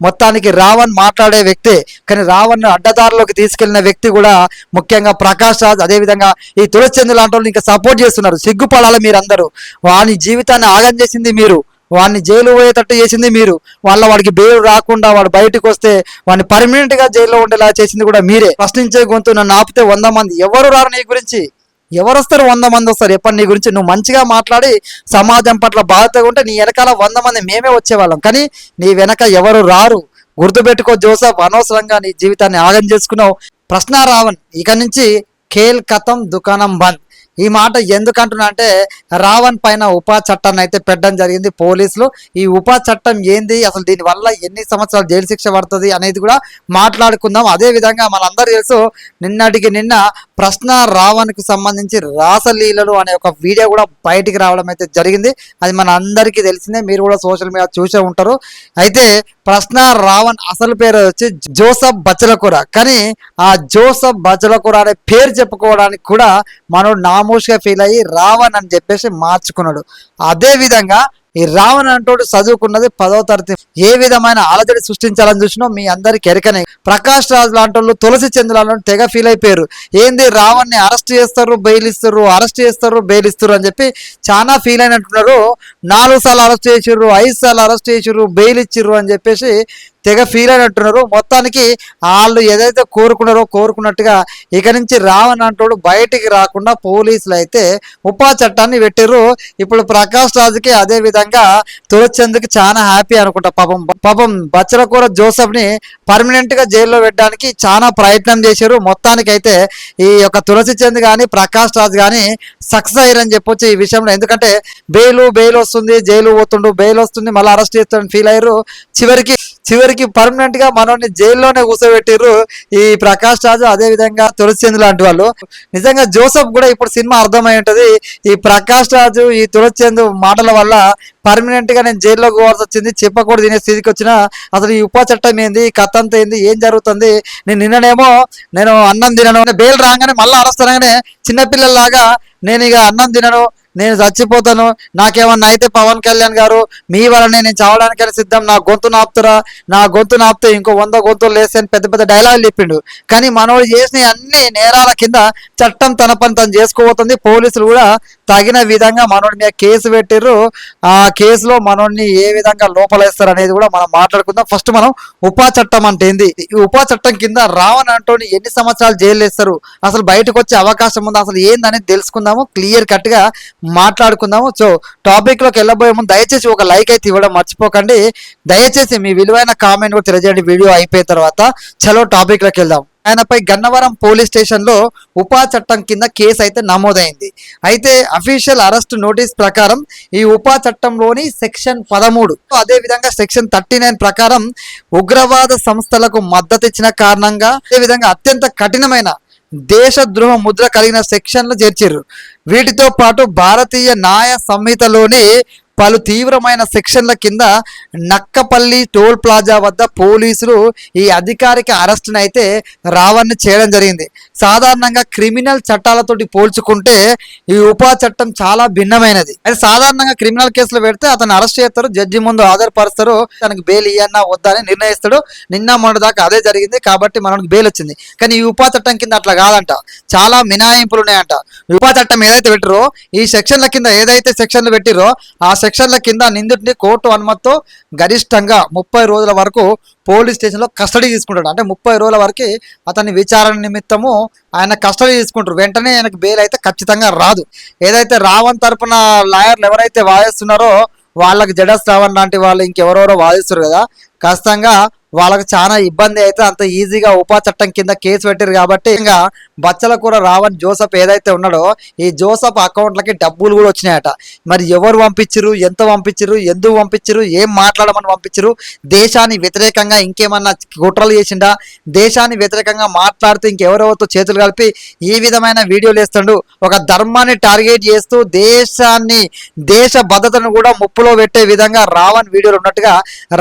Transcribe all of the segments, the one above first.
మొత్తానికి రావణ్ మాట్లాడే వ్యక్తే, కానీ రావణ్ అడ్డదారులోకి తీసుకెళ్లిన వ్యక్తి కూడా ముఖ్యంగా ప్రకాష్ రాజ్, అదేవిధంగా ఈ తులసిచంద్ లాంటి వాళ్ళు ఇంకా సపోర్ట్ చేస్తున్నారు. సిగ్గుపడాలి మీరందరూ. వాని జీవితాన్ని ఆగం చేసింది మీరు, వాడిని జైలు పోయేటట్టు చేసింది మీరు, వాడికి బెయిల్ రాకుండా వాడు బయటకు వస్తే వాడిని పర్మనెంట్ గా జైల్లో ఉండేలా చేసింది కూడా మీరే. ప్రశ్నించే గొంతు నన్ను ఆపితే 100 మంది ఎవరు రారు నీ గురించి. ఎవరు వస్తారు? 100 మంది వస్తారు. ఎప్పటి నీ గురించి నువ్వు మంచిగా మాట్లాడి సమాజం పట్ల బాధ్యతగా ఉంటే నీ వెనకాల 100 మంది మేమే వచ్చేవాళ్ళం, కానీ నీ వెనక ఎవరు రారు. గుర్తుపెట్టుకో జోసఫ్, అనవసరంగా నీ జీవితాన్ని ఆగం చేసుకున్నావు. ప్రశ్న రావణ్, ఇక నుంచి ఖేల్ ఖతం దుకాణం బంద్. ఈ మాట ఎందుకంటున్నా అంటే రావణ్ పైన ఉపా చట్టాన్ని అయితే పెట్టడం జరిగింది పోలీసులు. ఈ ఉపా చట్టం ఏంది, అసలు దీనివల్ల ఎన్ని సంవత్సరాలు జైలు శిక్ష పడుతుంది అనేది కూడా మాట్లాడుకుందాం. అదేవిధంగా మనందరూ తెలుసు, నిన్నటికి నిన్న ప్రశ్న రావణ్కు సంబంధించి రాసలీలలు అనే ఒక వీడియో కూడా బయటికి రావడం అయితే జరిగింది. అది మన అందరికీ తెలిసిందే, మీరు కూడా సోషల్ మీడియా చూసే ఉంటారు. అయితే ప్రశ్న రావణ్ అసలు పేరు వచ్చి జోసఫ్ బచ్చలకూర, కానీ ఆ జోసఫ్ బచ్చలకూర అనే పేరు చెప్పుకోవడానికి కూడా మనోడు నామోష్గా ఫీల్ అయ్యి రావణ్ అని చెప్పేసి మార్చుకున్నాడు. అదే విధంగా ఈ రావణ్ అంటోడు చదువుకున్నది 10వ తరగతి. ఏ విధమైన అలజడి సృష్టించాలని చూసినా మీ అందరికి ఎరకనే. ప్రకాష్ రాజ్ లాంటి వాళ్ళు, తులసిచంద్ లాంటి తెగ ఫీల్ అయిపోయారు. ఏంది రావణ్ని అరెస్ట్ చేస్తారు, బెయిల్ ఇస్తారు, అరెస్ట్ చేస్తారు, బెయిల్ ఇస్తారు అని చెప్పి చాలా ఫీల్ అయినట్టున్నారు. 4 సార్లు అరెస్ట్ చేసిర్రు, 5 సార్లు అరెస్ట్ చేసిర్రు, బెయిల్ ఇచ్చిర్రు అని చెప్పేసి తెగ ఫీల్ అయినట్టున్నారు. మొత్తానికి వాళ్ళు ఏదైతే కోరుకున్నట్టుగా ఇక నుంచి రావణ్ అంటోడు బయటికి రాకుండా పోలీసులు అయితే ఉపా చట్టాన్ని పెట్టిర్రు. ఇప్పుడు ప్రకాష్ రాజుకి అదే విధంగా తులసిచంద్కి చాలా హ్యాపీ అనుకుంటా. పాపం బచ్చలకూర జోసఫ్ ని పర్మనెంట్ గా జైల్లో పెట్టడానికి చాలా ప్రయత్నం చేశారు. మొత్తానికి అయితే ఈ యొక్క తులసిచంద్ కానీ ప్రకాష్ రాజ్ కానీ సక్సెస్ అయ్యారని చెప్పొచ్చు ఈ విషయంలో. ఎందుకంటే బెయిల్ వస్తుంది, జైలు పోతుండు, బెయిల్ వస్తుంది, మళ్ళీ అరెస్ట్ చేస్తాడని ఫీల్ అయ్యారు. చివరికి పర్మనెంట్ గా మనోని జైల్లోనే కూర్చోబెట్టిర్రు ఈ ప్రకాష్ రాజు, అదే విధంగా తులసిచంద్ లాంటి వాళ్ళు. నిజంగా జోసఫ్ కూడా ఇప్పుడు సినిమా అర్థమై ఉంటది. ఈ ప్రకాష్ రాజు, ఈ తులసిచంద్ మాటల వల్ల పర్మనెంట్ గా నేను జైల్లోకి పోవాల్సి వచ్చింది, చెప్పకూడదు తినే స్థితికి వచ్చిన. అసలు ఈ ఉపా చట్టం ఏంది, ఈ కథ అంతా ఏంది, ఏం జరుగుతుంది? నిన్ననేమో నేను అన్నం తినను, బెయిల్ రాగానే మళ్ళీ అరెస్ట్ అనగానే చిన్నపిల్లల్లాగా నేను ఇక అన్నం తినను, నేను చచ్చిపోతాను, నాకేమన్నా అయితే పవన్ కళ్యాణ్ గారు మీ వలనే నేను చావడానికైనా సిద్ధం, నా గొంతు నాపితే ఇంకో 100 గొంతులు లేస్తే పెద్ద పెద్ద డైలాగులు చెప్పిండు. కానీ మనోడు చేసిన అన్ని నేరాల కింద చట్టం తన పని తను చేసుకోబోతుంది. పోలీసులు కూడా తగిన విధంగా మనోడి మీద కేసు పెట్టిర్రు. ఆ కేసులో మనోడిని ఏ విధంగా లోపలేస్తారు అనేది కూడా మనం మాట్లాడుకుందాం. ఫస్ట్ మనం ఉపా చట్టం అంటే ఏంది, ఈ ఉపా చట్టం కింద రావణ్ అంటోని ఎన్ని సంవత్సరాలు జైలు వేస్తారు, అసలు బయటకు వచ్చే అవకాశం ఉందా, అసలు ఏందనేది తెలుసుకుందాము, క్లియర్ కట్ గా మాట్లాడుకుందాము. సో టాపిక్ లోకి వెళ్ళబోయే ముందు దయచేసి ఒక లైక్ అయితే ఇవ్వడం మర్చిపోకండి. దయచేసి మీ విలువైన కామెంట్ కూడా తెలియజేయండి వీడియో అయిపోయిన తర్వాత. చలో టాపిక్ లోకి వెళ్దాం. ఆయనపై గన్నవరం పోలీస్ స్టేషన్ లో ఉపా చట్టం కింద కేసు అయితే నమోదైంది. అయితే అఫీషియల్ అరెస్ట్ నోటీస్ ప్రకారం ఈ ఉపా చట్టంలోని సెక్షన్ 13, అదే విధంగా సెక్షన్ 39 ప్రకారం ఉగ్రవాద సంస్థలకు మద్దతు ఇచ్చిన కారణంగా అదే విధంగా అత్యంత కఠినమైన దేశద్రోహ ముద్ర కలిగిన సెక్షన్లు చేర్చారు. వీటితో పాటు భారతీయ న్యాయ సంహితలోని పలు తీవ్రమైన సెక్షన్ల కింద నక్కపల్లి టోల్ ప్లాజా వద్ద పోలీసులు ఈ అధికారిక అరెస్ట్ని అయితే రావణ్ని చేయడం జరిగింది. సాధారణంగా క్రిమినల్ చట్టాలతోటి పోల్చుకుంటే ఈ ఉపా చట్టం చాలా భిన్నమైనది. అయితే సాధారణంగా క్రిమినల్ కేసులు పెడితే అతను అరెస్ట్ చేస్తారు, జడ్జి ముందు హాజరుపరుస్తారు, తనకి బెయిల్ ఇయ్యన్నా వద్దా అని నిర్ణయిస్తాడు. నిన్న మొన్న దాకా అదే జరిగింది కాబట్టి మనకి బెయిల్ వచ్చింది. కానీ ఈ ఉపా చట్టం కింద అట్లా కాదంట, చాలా మినహాయింపులు ఉన్నాయంట. ఉపా చట్టం ఏదైతే పెట్టిరో, ఈ సెక్షన్ల కింద ఏదైతే సెక్షన్లు పెట్టిరో ఆ సెక్షన్ల కింద నిందితుడిని కోర్టు అనుమతితో గరిష్టంగా 30 రోజుల వరకు పోలీస్ స్టేషన్లో కస్టడీ తీసుకుంటాడు. అంటే 30 రోజుల వరకు అతని విచారణ నిమిత్తము ఆయన కస్టడీ తీసుకుంటారు. వెంటనే ఆయనకు బెయిల్ అయితే ఖచ్చితంగా రాదు. ఏదైతే రావణ్ తరపున లాయర్లు ఎవరైతే వాదిస్తున్నారో వాళ్ళకి జడస్ రావణ్ లాంటి వాళ్ళు ఇంకెవరెవరో వాదిస్తారు కదా, ఖచ్చితంగా వాళ్ళకి చాలా ఇబ్బంది అయితే అంత ఈజీగా ఉపా చట్టం కింద కేసు పెట్టారు. కాబట్టి ఇంకా బచ్చలకూర రావణ్ జోసఫ్ ఏదైతే ఉన్నాడో ఈ జోసఫ్ అకౌంట్లకి డబ్బులు కూడా వచ్చినాయట. మరి ఎవరు పంపించరు, ఎంత పంపించరు, ఎందుకు పంపించరు, ఏం మాట్లాడమని పంపించరు, దేశాన్ని వ్యతిరేకంగా ఇంకేమన్నా కుట్రలు చేసిండా, దేశాన్ని వ్యతిరేకంగా మాట్లాడుతూ ఇంకెవరెవరితో చేతులు కలిపి ఈ విధమైన వీడియోలు వేస్తాడు. ఒక ధర్మాన్ని టార్గెట్ చేస్తూ దేశ భద్రతను కూడా ముప్పులో పెట్టే విధంగా రావణ్ వీడియోలు ఉన్నట్టుగా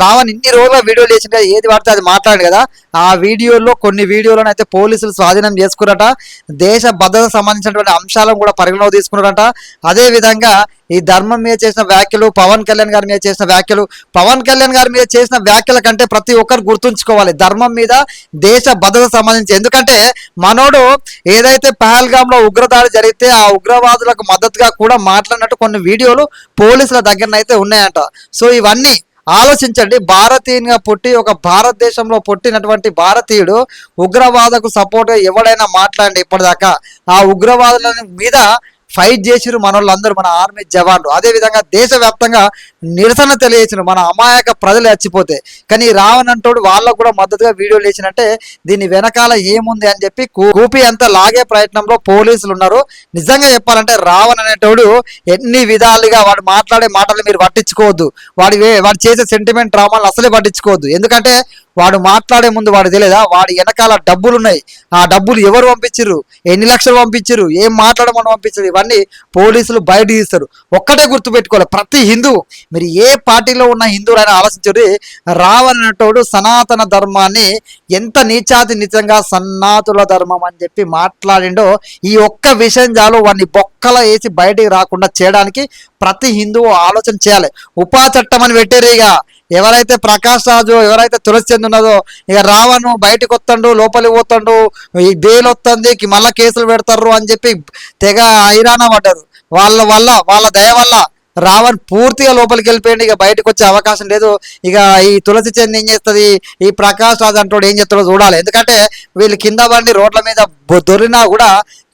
రావణ్ ఇన్ని రోజుల వీడియోలు వేసిండే ఏది పడితే అది మాట్లాడు కదా. ఆ వీడియోలో కొన్ని వీడియోలను అయితే పోలీసులు స్వాధీనం చేసుకున్నారట. దేశ భద్రత సంబంధించినటువంటి అంశాలను కూడా పరిగణలో తీసుకున్నారట. అదే విధంగా ఈ ధర్మం మీద చేసిన వ్యాఖ్యలు, పవన్ కళ్యాణ్ గారి మీద చేసిన వ్యాఖ్యలు, పవన్ కళ్యాణ్ గారి మీద చేసిన వ్యాఖ్యల కంటే ప్రతి ఒక్కరు గుర్తుంచుకోవాలి ధర్మం మీద, దేశ భద్రత సంబంధించి. ఎందుకంటే మనోడు ఏదైతే పహల్గామ్ లో ఉగ్రదాడి జరిగితే ఆ ఉగ్రవాదులకు మద్దతుగా కూడా మాట్లాడినట్టు కొన్ని వీడియోలు పోలీసుల దగ్గర అయితే ఉన్నాయంట. సో ఇవన్నీ ఆలోచించండి. భారతీయునిగా పుట్టి ఒక భారతదేశంలో పుట్టినటువంటి భారతీయుడు ఉగ్రవాదకు సపోర్ట్గా ఎవడైనా మాట్లాడండి ఇప్పటిదాకా ఆ ఉగ్రవాదుల మీద ఫైట్ చేసిరు మనోళ్ళందరూ, మన ఆర్మీ జవాన్లు. అదేవిధంగా దేశవ్యాప్తంగా నిరసన తెలియచేసిన మన అమాయక ప్రజలు చచ్చిపోతే. కానీ రావణ్ అంటోడు వాళ్ళకు కూడా మద్దతుగా వీడియోలు వేసినంటే దీని వెనకాల ఏముంది అని చెప్పి కూపి అంతా లాగే ప్రయత్నంలో పోలీసులు ఉన్నారు. నిజంగా చెప్పాలంటే రావణ్ అనేటోడు ఎన్ని విధాలుగా వాడు మాట్లాడే మాటలు మీరు పట్టించుకోవద్దు. వాడు చేసే సెంటిమెంట్ డ్రామాలు అసలే పట్టించుకోవద్దు. ఎందుకంటే వాడు మాట్లాడే ముందు వాడు తెలియదా వాడి వెనకాల డబ్బులు ఉన్నాయి. ఆ డబ్బులు ఎవరు పంపించారు, ఎన్ని లక్షలు పంపించారు, ఏం మాట్లాడమని పంపించారు, ఇవన్నీ పోలీసులు బయట తీస్తారు. ఒక్కటే గుర్తుపెట్టుకోవాలి, ప్రతి హిందూ, మీరు ఏ పార్టీలో ఉన్న హిందువులైనా ఆలోచించండి. రావణ్ అనేటోడు సనాతన ధర్మాన్ని ఎంత నీచాతి నిజంగా సనాతుల ధర్మం అని చెప్పి మాట్లాడిండో ఈ ఒక్క విషయం చాలు వాడిని బొక్కల వేసి బయటికి రాకుండా చేయడానికి ప్రతి హిందువు ఆలోచన చేయాలి. ఉపా చట్టం అని పెట్టారు. ఇక ఎవరైతే ప్రకాష్ రాజు, ఎవరైతే తులసి చంద్ ఉన్నదో, ఇక రావణ్ బయటకు వస్తాడు, లోపలికి పోతాడు, ఈ బెయిల్ వస్తుంది, మళ్ళా కేసులు పెడతారు అని చెప్పి తెగ హైరాణ పడ్డారు. వాళ్ళ దయ వల్ల రావణ్ పూర్తిగా లోపలికి వెళ్ళిపోయింది. ఇక బయటకు వచ్చే అవకాశం లేదు. ఇక ఈ తులసి చంద్ ఏం చేస్తుంది, ఈ ప్రకాష్ రాజు అంటాడు ఏం చేస్తాడో చూడాలి. ఎందుకంటే వీళ్ళు కింద బండి రోడ్ల మీద దొరినా కూడా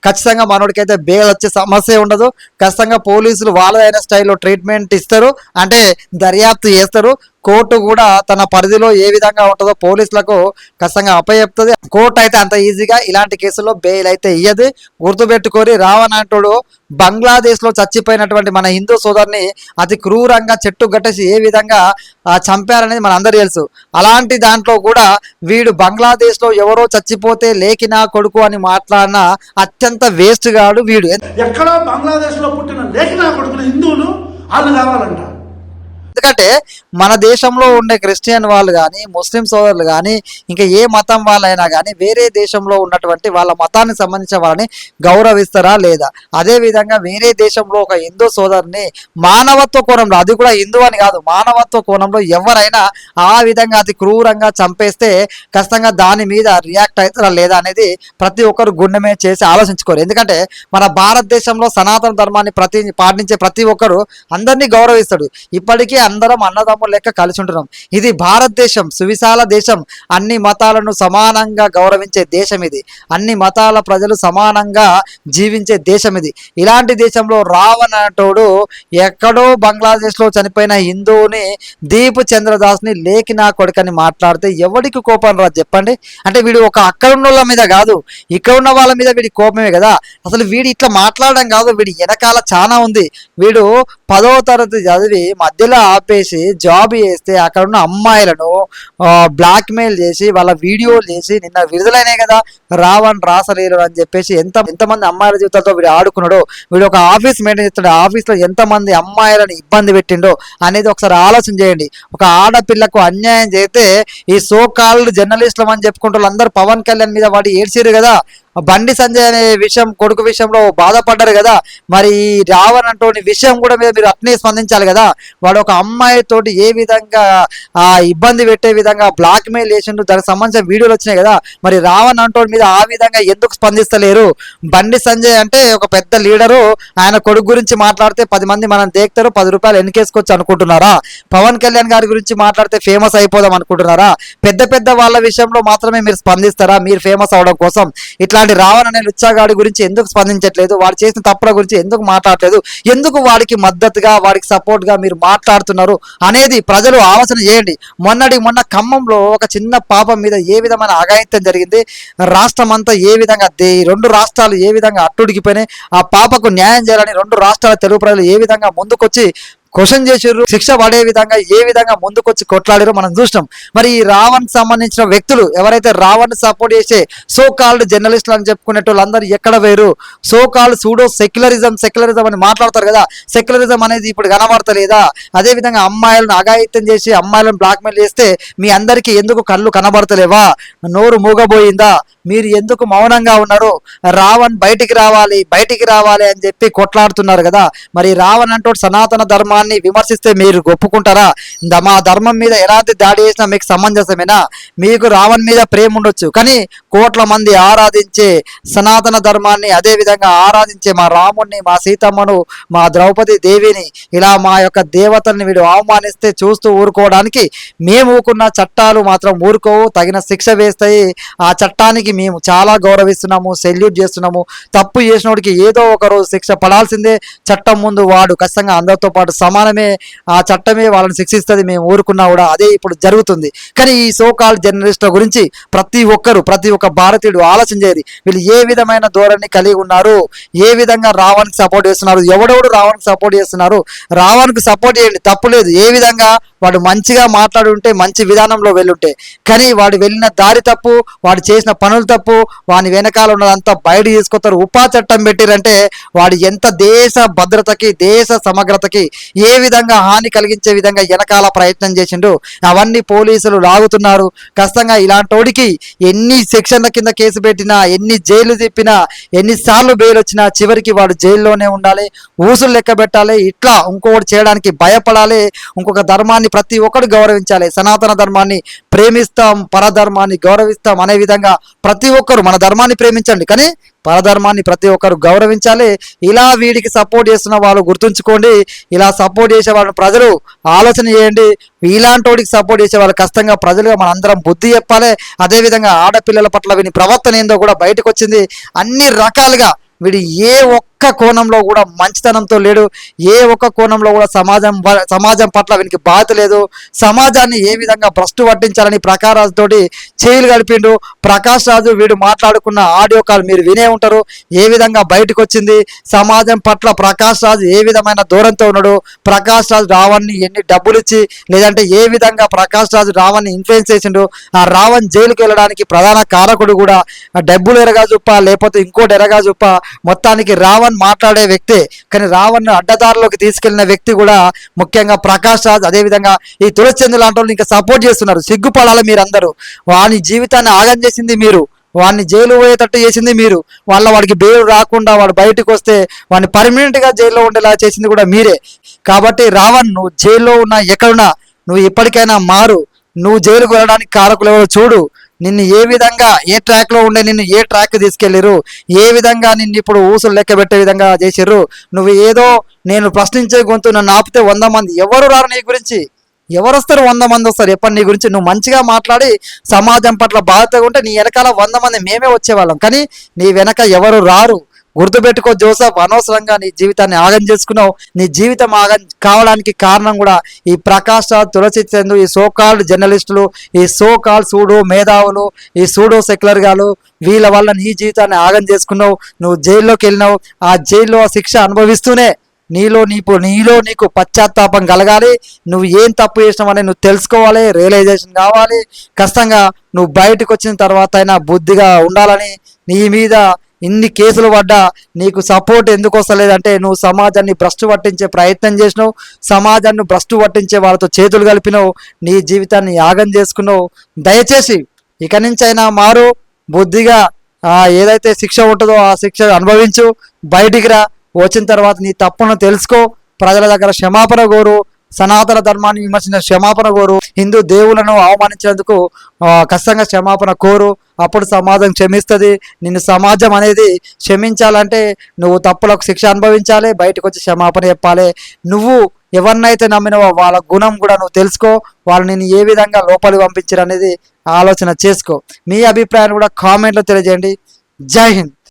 ఖచ్చితంగా మనోడికైతే బెయిల్ వచ్చే సమస్య ఉండదు. ఖచ్చితంగా పోలీసులు వాళ్ళదైన స్టైల్లో ట్రీట్మెంట్ ఇస్తారు, అంటే దర్యాప్తు చేస్తారు. కోర్టు కూడా తన పరిధిలో ఏ విధంగా ఉంటుందో పోలీసులకు ఖచ్చితంగా అప్పచెప్తుంది. కోర్టు అయితే అంత ఈజీగా ఇలాంటి కేసుల్లో బెయిల్ అయితే ఇయ్యదు. గుర్తుపెట్టుకొని రావణ్ అంటోడు బంగ్లాదేశ్లో చచ్చిపోయినటువంటి మన హిందూ సోదరుని అతి క్రూరంగా చెట్టు గట్టేసి ఏ విధంగా చంపారనేది మన అందరూ తెలుసు. అలాంటి దాంట్లో కూడా వీడు బంగ్లాదేశ్లో ఎవరో చచ్చిపోతే లేకినా కొడుకు అని మాట్లాడిన అత్యంత వేస్ట్ గాడు వీడు. ఎక్కడో బంగ్లాదేశ్లో పుట్టిన లేకినా కొడుకులు హిందువులు వాళ్ళు కావాలంట. ఎందుకంటే మన దేశంలో ఉండే క్రిస్టియన్ వాళ్ళు కానీ, ముస్లిం సోదరులు కానీ, ఇంకా ఏ మతం వాళ్ళైనా కానీ వేరే దేశంలో ఉన్నటువంటి వాళ్ళ మతానికి సంబంధించిన వాళ్ళని గౌరవిస్తారా లేదా? అదేవిధంగా వేరే దేశంలో ఒక హిందూ సోదరుని మానవత్వ కోణంలో, అది కూడా హిందూ అని కాదు, మానవత్వ కోణంలో ఎవరైనా ఆ విధంగా అతి క్రూరంగా చంపేస్తే ఖచ్చితంగా దాని మీద రియాక్ట్ అవుతారా లేదా అనేది ప్రతి ఒక్కరు గుండె మీద చేసి ఆలోచించుకోరు. ఎందుకంటే మన భారతదేశంలో సనాతన ధర్మాన్ని పాటించే ప్రతి ఒక్కరు అందరినీ గౌరవిస్తాడు. ఇప్పటికీ అందరం అన్నదమ్ముల లెక్క కలిసి ఉంటున్నాం. ఇది భారతదేశం, సువిశాల దేశం, అన్ని మతాలను సమానంగా గౌరవించే దేశం ఇది. అన్ని మతాల ప్రజలు సమానంగా జీవించే దేశం ఇది. ఇలాంటి దేశంలో రావణ్ అంటోడు ఎక్కడో బంగ్లాదేశ్లో చనిపోయిన హిందువుని దీప్ చంద్రదాస్ని లేకి నా కొడుకని మాట్లాడితే ఎవరికి కోపం రాదు చెప్పండి? అంటే వీడు ఒక అక్కడ ఉన్న వాళ్ళ మీద కాదు, ఇక్కడ ఉన్న వాళ్ళ మీద వీడి కోపమే కదా. అసలు వీడు ఇట్లా మాట్లాడడం కాదు, వీడి వెనకాల చాలా ఉంది. వీడు 10వ తరగతి చదివి మధ్యలో ఆపేసి జాబ్ చేస్తే అక్కడ ఉన్న అమ్మాయిలను బ్లాక్మెయిల్ చేసి వాళ్ళ వీడియోలు చేసి నిన్న విడుదలైనాయి కదా రావణ్ రాసలేరు అని చెప్పేసి ఎంతమంది అమ్మాయిల జీవితాలతో వీడు ఆడుకున్నాడో, వీడు ఒక ఆఫీస్ మెయింటైన్ చేస్తాడు, ఆఫీస్లో ఎంతమంది అమ్మాయిలను ఇబ్బంది పెట్టిండో అనేది ఒకసారి ఆలోచన చేయండి. ఒక ఆడపిల్లకు అన్యాయం చేస్తే ఈ సో కాల్డ్ జర్నలిస్టులు అని చెప్పుకుంటూ అందరూ పవన్ కళ్యాణ్ మీద వాడి ఏడ్చారు కదా. బండి సంజయ్ అనే విషయం కొడుకు విషయంలో బాధపడ్డారు కదా. మరి ఈ రావణ్ అంటోని విషయం కూడా మీద మీరు అట్నే స్పందించాలి కదా. వాడు ఒక అమ్మాయితోటి ఏ విధంగా ఇబ్బంది పెట్టే విధంగా బ్లాక్ మెయిల్ చేసిండు, దానికి సంబంధించిన వీడియోలు వచ్చినాయి కదా. మరి రావణ్ అంటోని మీద ఆ విధంగా ఎందుకు స్పందిస్తలేరు? బండి సంజయ్ అంటే ఒక పెద్ద లీడరు, ఆయన కొడుకు గురించి మాట్లాడితే 10 మంది మనం దేక్తారు, 10 రూపాయలు ఎన్నికేసుకోవచ్చు అనుకుంటున్నారా? పవన్ కళ్యాణ్ గారి గురించి మాట్లాడితే ఫేమస్ అయిపోదాం అనుకుంటున్నారా? పెద్ద వాళ్ళ విషయంలో మాత్రమే మీరు స్పందిస్తారా మీరు ఫేమస్ అవడం కోసం? ఇట్లాంటి రావణ్ అనే లుచ్చాగాడి గురించి ఎందుకు స్పందించట్లేదు? వాడు చేసిన తప్పుల గురించి ఎందుకు మాట్లాడలేదు? ఎందుకు వాడికి మద్దతుగా వాడికి సపోర్ట్ గా మీరు మాట్లాడుతున్నారు అనేది ప్రజలు ఆలోచన చేయండి. మొన్న ఖమ్మంలో ఒక చిన్న పాపం మీద ఏ విధమైన అఘాయిత్యం జరిగింది, రాష్ట్రం అంతా ఏ విధంగా 2 రాష్ట్రాలు ఏ విధంగా అట్టుడికిపోయినాయి. ఆ పాపకు న్యాయం చేయాలని 2 రాష్ట్రాల తెలుగు ప్రజలు ఏ విధంగా ముందుకొచ్చి క్వశ్చన్ చేసిర్రు, శిక్ష పడే విధంగా ఏ విధంగా ముందుకొచ్చి కొట్లాడారో మనం చూసినాం. మరి ఈ రావణ్ సంబంధించిన వ్యక్తులు ఎవరైతే రావణ్ సపోర్ట్ చేసే సో కాల్డ్ జర్నలిస్టులు అని చెప్పుకునేటోళ్ళందరూ ఎక్కడ వేరు? సో కాల్డ్ సూడో సెక్యులరిజం అని మాట్లాడతారు కదా, సెక్యులరిజం అనేది ఇప్పుడు కనబడతలేదా? అదేవిధంగా అమ్మాయిలను అఘాయిత్యం చేసి అమ్మాయిలను బ్లాక్మెయిల్ చేస్తే మీ అందరికీ ఎందుకు కళ్ళు కనబడతలేవా? నోరు మూగబోయిందా? మీరు ఎందుకు మౌనంగా ఉన్నారు? రావణ్ బయటికి రావాలి అని చెప్పి కొట్లాడుతున్నారు కదా. మరి రావణ్ అంటూ సనాతన ధర్మాన్ని విమర్శిస్తే మీరు ఒప్పుకుంటారా? మా ధర్మం మీద ఎలాంటి దాడి చేసినా మీకు సమంజసమేనా? మీకు రావణ్ మీద ప్రేమ ఉండొచ్చు, కానీ కోట్ల మంది ఆరాధించే సనాతన ధర్మాన్ని, అదే విధంగా ఆరాధించే మా రాముణ్ణి, మా సీతమ్మను, మా ద్రౌపది దేవిని, ఇలా మా యొక్క దేవతల్ని వీడు అవమానిస్తే చూస్తూ ఊరుకోవడానికి మేము ఊరుకున్న చట్టాలు మాత్రం ఊరుకోవు, తగిన శిక్ష వేస్తాయి. ఆ చట్టానికి మేము చాలా గౌరవిస్తున్నాము, సెల్యూట్ చేస్తున్నాము. తప్పు చేసినోడికి ఏదో ఒక రోజు శిక్ష పడాల్సిందే. చట్టం ముందు వాడు ఖచ్చితంగా అందరితో పాటు సమానమే, ఆ చట్టమే వాళ్ళని శిక్షిస్తుంది. మేము ఊరుకున్నా కూడా అదే ఇప్పుడు జరుగుతుంది. కానీ ఈ సోకాల్ జర్నలిస్టుల గురించి ప్రతి ఒక్క భారతీయుడు ఆలోచన చేయరు. వీళ్ళు ఏ విధమైన ధోరణి కలిగి ఉన్నారు, ఏ విధంగా రావణ్కి సపోర్ట్ చేస్తున్నారు, ఎవడెవడు రావణ్కి సపోర్ట్ చేస్తున్నారు? రావణ్కి సపోర్ట్ చేయండి, తప్పులేదు. ఏ విధంగా వాడు మంచిగా మాట్లాడి ఉంటే, మంచి విధానంలో వెళ్ళుంటే, కానీ వాడు వెళ్ళిన దారి తప్పు, వాడు చేసిన పనులు తప్పు, వాని వెనకాల ఉన్నదంతా బయట తీసుకొస్తారు. ఉపా చట్టం పెట్టిరంటే వాడు ఎంత దేశ భద్రతకి, దేశ సమగ్రతకి ఏ విధంగా హాని కలిగించే విధంగా వెనకాల ప్రయత్నం చేసిండు, అవన్నీ పోలీసులు లాగుతున్నారు. ఖచ్చితంగా ఇలాంటోడికి ఎన్ని సెక్షన్ల కింద కేసు పెట్టినా, ఎన్ని జైలు తిప్పినా, ఎన్నిసార్లు బెయిల్ వచ్చినా చివరికి వాడు జైల్లోనే ఉండాలి, ఊసులు లెక్క పెట్టాలి. ఇట్లా ఇంకొకటి చేయడానికి భయపడాలి. ఇంకొక ధర్మాన్ని ప్రతి ఒక్కరు గౌరవించాలి. సనాతన ధర్మాన్ని ప్రేమిస్తాం, పరధర్మాన్ని గౌరవిస్తాం అనే విధంగా ప్రతి ఒక్కరు మన ధర్మాన్ని ప్రేమించండి, కానీ పరధర్మాన్ని ప్రతి ఒక్కరు గౌరవించాలి. ఇలా వీడికి సపోర్ట్ చేస్తున్న వాళ్ళు గుర్తుంచుకోండి. ఇలా సపోర్ట్ చేసే వాళ్ళని ప్రజలు ఆలోచన చేయండి. ఇలాంటి వాడికి సపోర్ట్ చేసే వాళ్ళు ఖచ్చితంగా ప్రజలుగా మన అందరం బుద్ధి చెప్పాలి. అదేవిధంగా ఆడపిల్లల పట్ల వీని ప్రవర్తన ఏందో కూడా బయటకు వచ్చింది. అన్ని రకాలుగా వీడు ఏ ఒక్క కోణంలో కూడా మంచితనంతో లేడు, ఏ ఒక్క కోణంలో కూడా సమాజం పట్ల వీనికి బాధ్యత లేదు. సమాజాన్ని ఏ విధంగా భ్రష్టు పట్టించాలని ప్రకాష్ రాజు తోటి చేయిలు గడిపిండు. ప్రకాష్ రాజు వీడు మాట్లాడుకున్న ఆడియో కాల్ మీరు వినే ఉంటారు. ఏ విధంగా బయటకు వచ్చింది, సమాజం పట్ల ప్రకాష్ రాజు ఏ విధమైన దూరంతో ఉన్నాడు, ప్రకాష్ రాజు రావణ్ని ఎన్ని డబ్బులు ఇచ్చి, లేదంటే ఏ విధంగా ప్రకాష్ రాజు రావణ్ని ఇన్ఫ్లుయెన్స్ చేసిండు. ఆ రావణ్ జైలుకి వెళ్ళడానికి ప్రధాన కారకుడు కూడా డబ్బులు ఎరగా చూప్ప, లేకపోతే ఇంకోటి ఎరగా చూప్ప, మొత్తానికి రావణ్ మాట్లాడే వ్యక్తే, కానీ రావణ్ అడ్డదారిలోకి తీసుకెళ్లిన వ్యక్తి కూడా ముఖ్యంగా ప్రకాష్ రాజ్. అదేవిధంగా ఈ తులసిచంద్ లాంటి వాళ్ళు ఇంకా సపోర్ట్ చేస్తున్నారు. సిగ్గుపడాలి మీరందరూ. వాని జీవితాన్ని ఆగం చేసింది మీరు, వాడిని జైలు పోయేటట్టు చేసింది మీరు, వాడికి బెయిల్ రాకుండా వాడు బయటకు వస్తే వాడిని పర్మనెంట్గా జైల్లో ఉండేలా చేసింది కూడా మీరే. కాబట్టి రావణ్, నువ్వు జైల్లో ఉన్నా ఎక్కడున్నా నువ్వు ఇప్పటికైనా మారు. నువ్వు జైలుకు వెళ్ళడానికి కారకులు ఎవరో చూడు. నిన్ను ఏ విధంగా, ఏ ట్రాక్లో ఉండే నిన్ను ఏ ట్రాక్ తీసుకెళ్ళిరు, ఏ విధంగా నిన్ను ఇప్పుడు ఊసులు లెక్క పెట్టే విధంగా చేసిర్రు. నువ్వు ఏదో నేను ప్రశ్నించే గొంతు నన్ను ఆపితే 100 మంది ఎవరు రారు నీ గురించి. ఎవరు వస్తారు? 100 మంది వస్తారు. ఎప్పటి నీ గురించి నువ్వు మంచిగా మాట్లాడి సమాజం పట్ల బాధ్యతగా ఉంటే నీ వెనకాల 100 మంది మేమే వచ్చేవాళ్ళం, కానీ నీ వెనక ఎవరు రారు. గుర్తుపెట్టుకో జోసఫ్, అనవసరంగా నీ జీవితాన్ని ఆగం చేసుకున్నావు. నీ జీవితం ఆగం కావడానికి కారణం కూడా ఈ ప్రకాష్ రాజ్, తులసిచంద్, ఈ సోకాల్డ్ జర్నలిస్టులు, ఈ సోకాల్డ్ సూడో మేధావులు, ఈ సూడో సెక్యులర్ గాలు, వీళ్ళ వల్ల నీ జీవితాన్ని ఆగం చేసుకున్నావు. నువ్వు జైల్లోకి వెళ్ళినావు. ఆ జైల్లో ఆ శిక్ష అనుభవిస్తూనే నీలో నీకు పశ్చాత్తాపం కలగాలి. నువ్వు ఏం తప్పు చేసినావని నువ్వు తెలుసుకోవాలి, రియలైజేషన్ కావాలి. ఖచ్చితంగా నువ్వు బయటకు వచ్చిన తర్వాత అయినా బుద్ధిగా ఉండాలని. నీ మీద ఇన్ని కేసులు పడ్డా నీకు సపోర్ట్ ఎందుకు వస్తలేదంటే నువ్వు సమాజాన్ని భ్రష్టు పట్టించే ప్రయత్నం చేసినావు, సమాజాన్ని భ్రష్టు పట్టించే వాళ్ళతో చేతులు కలిపినావు, నీ జీవితాన్ని యాగం చేసుకున్నావు. దయచేసి ఇక నుంచి అయినా మారు, బుద్ధిగా ఏదైతే శిక్ష ఉంటుందో ఆ శిక్ష అనుభవించు, బయటికి రా. వచ్చిన తర్వాత నీ తప్పును తెలుసుకో, ప్రజల దగ్గర క్షమాపణ కోరు, సనాతన ధర్మాన్ని విమర్శించిన క్షమాపణ కోరు, హిందూ దేవులను అవమానించినందుకు ఖచ్చితంగా క్షమాపణ కోరు. అప్పుడు సమాజం క్షమిస్తుంది. నిన్ను సమాజం అనేది క్షమించాలంటే నువ్వు తప్పులకు శిక్ష అనుభవించాలి, బయటకు వచ్చి క్షమాపణ చెప్పాలి. నువ్వు ఎవరినైతే నమ్మినవో వాళ్ళ గుణం కూడా నువ్వు తెలుసుకో, వాళ్ళు నేను ఏ విధంగా లోపలికి పంపించారు అనేది ఆలోచన చేసుకో. మీ అభిప్రాయాన్ని కూడా కామెంట్లో తెలియజేయండి. జై హింద్.